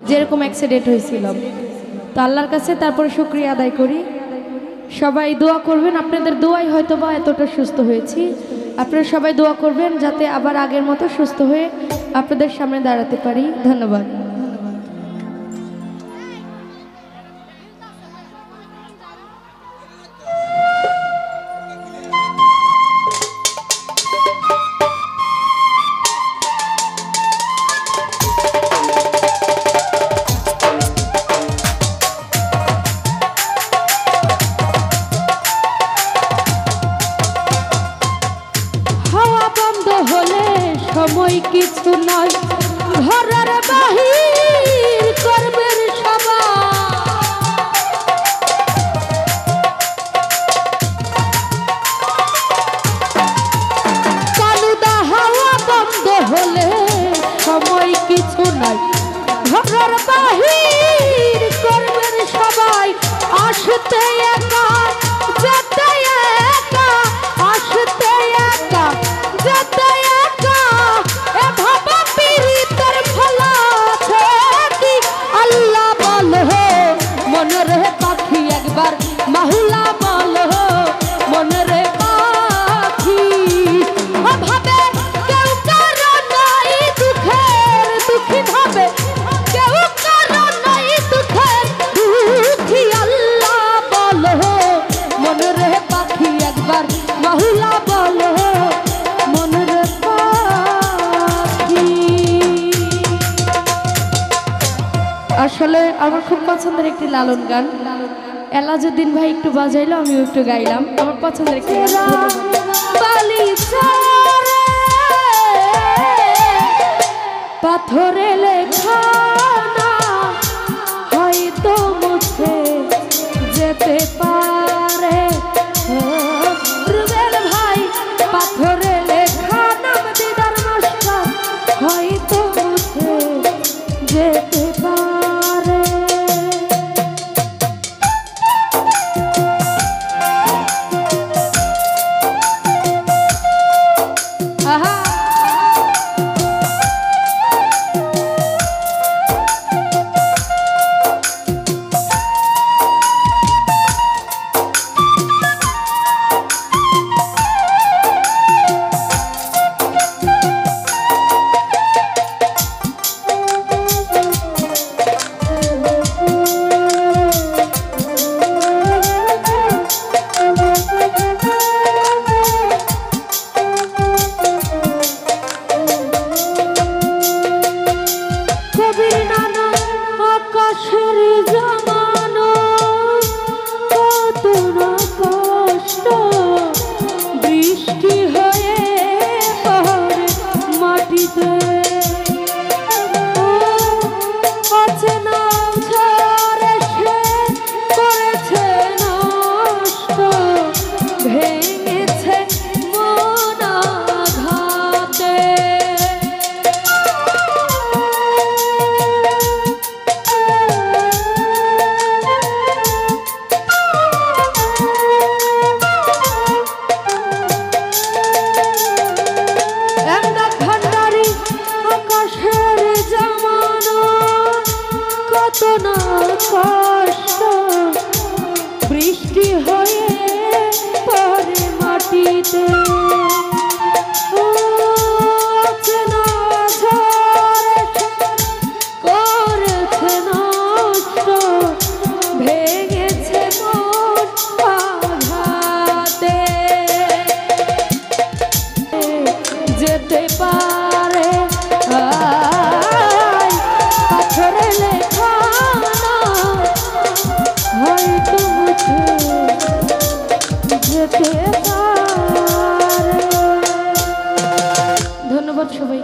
যেরকম অ্যাক্সিডেন্ট হয়েছিল। তো আল্লাহর কাছে তারপরে শুকরিয়া আদায় করি। সবাই দোয়া করবেন, আপনাদের দোয়াই হয়তো বা এতটা সুস্থ হয়েছি। আপনারা সবাই দোয়া করবেন যাতে আবার আগের মতো সুস্থ হয়ে আপনাদের সামনে দাঁড়াতে পারি। ধন্যবাদ। হলে সময় কিছু নয়, ঘরের বাহির করবেন সবাই। কালুদা হাওয়া বন্ধ হলে সময় কিছু নয়, ঘরের বাহির করবেন সবাই। আসতে একা যেতে একা, আসতে একা যেতে একা, এ ভাবা পীড়িতের ফলা আছে কি? আল্লাহ বলো মনের পাখি একবার মাহুলা বলো মনের পাখি। ভাবে কেউ কারো নাই দুঃখের দুঃখী, ভাবে কেউ কারো নাই দুঃখের দুঃখী। আল্লাহ বলো মনের পাখি একবার মাহুলা বলো মনের পাখি। আসলে আমার খুব পছন্দের একটি লালন গান, এলাজউদ্দিন ভাই একটু বাজাইলো, আমিও একটু গাইলাম। আমার পছন্দের একটি পাথরে লেখা না হয়তো মুছে যেতে পারে। রুবেল ভাই পাথরে লেখা নাম দিদার মাস্টার হয়তো মুছে যেতে পারে। আহা কষ্ট বৃষ্টি হয়ে পড়ে মাটিতে। করেছে নষ্ট ভেঙেছে মন আঘাতে। যেতে পারে পাথরে লেখা হয়তো মুছে যেতে পারে। ধন্যবাদ সবাই।